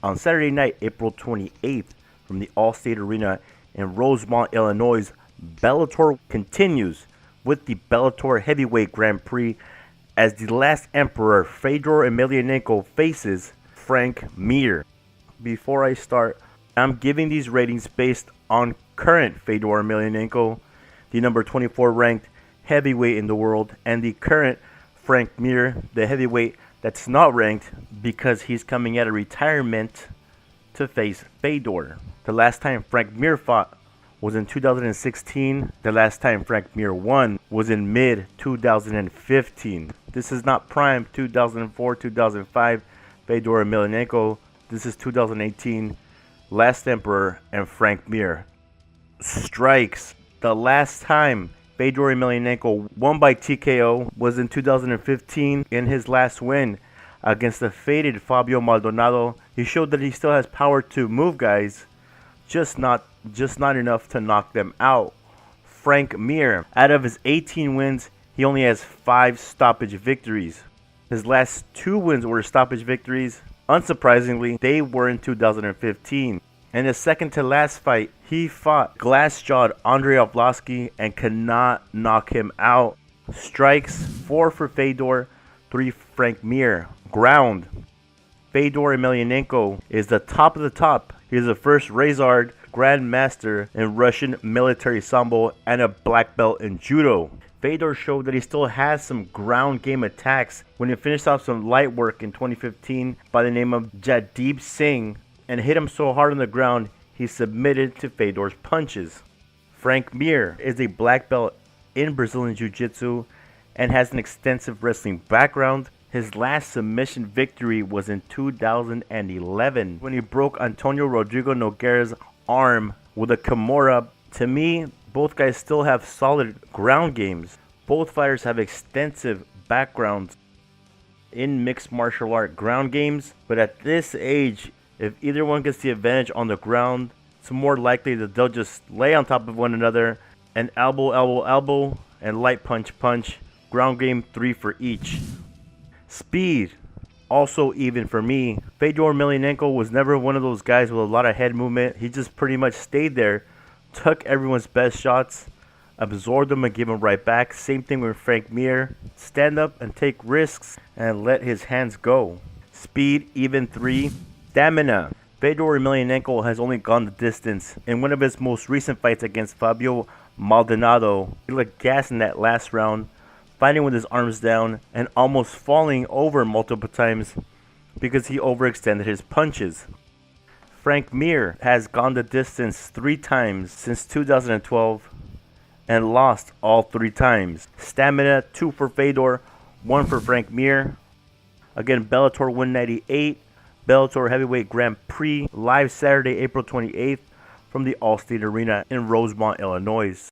On Saturday night, April 28th, from the All-State Arena in Rosemont, Illinois, Bellator continues with the Bellator Heavyweight Grand Prix as the last emperor, Fedor Emelianenko, faces Frank Mir. Before I start, I'm giving these ratings based on current Fedor Emelianenko, the number 24 ranked heavyweight in the world, and the current Frank Mir, the heavyweight that's not ranked because he's coming out of retirement to face Fedor. The last time Frank Mir fought was in 2016. The last time Frank Mir won was in mid-2015. This is not prime 2004, 2005 Fedor Emelianenko. This is 2018, Last Emperor and Frank Mir. Strikes. The last time Fedor Emelianenko won by TKO was in 2015 in his last win against the faded Fabio Maldonado. He showed that he still has power to move guys, just not enough to knock them out. Frank Mir, out of his 18 wins, he only has 5 stoppage victories. His last 2 wins were stoppage victories. Unsurprisingly, they were in 2015. In his second to last fight, he fought glass-jawed Andrei Arlovski and could not knock him out. Strikes, 4 for Fedor, 3 Frank Mir. Ground. Fedor Emelianenko is the top of the top. He is the first Razard Grandmaster in Russian military sambo and a black belt in judo. Fedor showed that he still has some ground game attacks when he finished off some light work in 2015 by the name of Jadeep Singh and hit him so hard on the ground he submitted to Fedor's punches. Frank Mir is a black belt in Brazilian Jiu-Jitsu and has an extensive wrestling background. His last submission victory was in 2011 when he broke Antonio Rodrigo Nogueira's arm with a Kimura. To me, both guys still have solid ground games. Both fighters have extensive backgrounds in mixed martial art ground games, but at this age, if either one gets the advantage on the ground, it's more likely that they'll just lay on top of one another and elbow, elbow, elbow, and light punch, punch. Ground game 3 for each. Speed, also even for me. Fedor Emelianenko was never one of those guys with a lot of head movement. He just pretty much stayed there, took everyone's best shots, absorbed them and gave them right back. Same thing with Frank Mir. Stand up and take risks and let his hands go. Speed, even 3. Stamina. Fedor Emelianenko has only gone the distance. In one of his most recent fights against Fabio Maldonado, he looked gassed in that last round, fighting with his arms down and almost falling over multiple times because he overextended his punches. Frank Mir has gone the distance 3 times since 2012 and lost all 3 times. Stamina, 2 for Fedor, 1 for Frank Mir. Again, Bellator 198, Bellator Heavyweight Grand Prix, live Saturday, April 28th from the All-State Arena in Rosemont, Illinois.